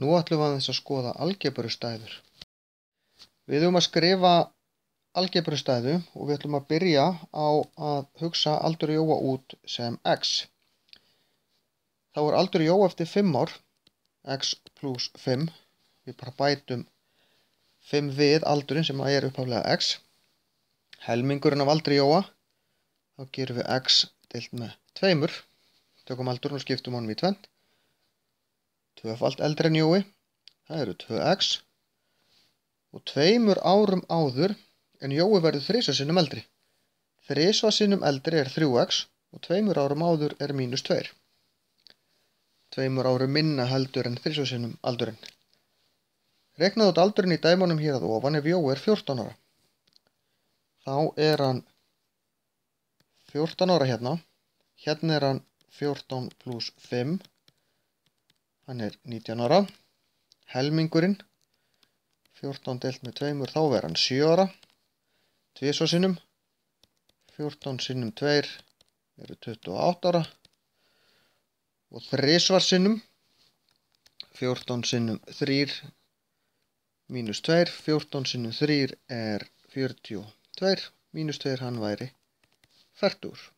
Nú ætlum við aðeins að skoða algebrustæður. Við höfum að skrifa algebrustæðu og við ætlum að byrja á að hugsa aldur Jóa út sem x. Þá er aldur Jóa eftir 5 ár, x plus 5. Við bara bætum 5 við aldurinn sem er upphaflega x. Helmingurinn af aldri Jóa, þá gerum við x deilt með 2. Tökum aldurinn og skiptum honum í 2. Tvöfalt eldri en Jói, það eru 2x. Og 2 árum áður en Jói verður 3 sinnum eldri. 3 sinnum eldri er 3x og 2 árum áður er -2. 2 árum minna heldur en 3 sinnum aldurinn. Reiknaðu út aldurinn í dæmunum hér að ofan ef Jói er 14 ára. Þá er hann 14 ára hérna. Hérna er hann 14 plus 5. Hann er 19 ára. Helmingurinn 14 deilt með 2, þá verður hann 7 ára. 2 sinnum. 14 sinnum 2 eru 28 ára. Og 3 sinnum. 14 sinnum 3 minus 2. 14 sinnum 3 er 42. Minus 2, hann væri 40.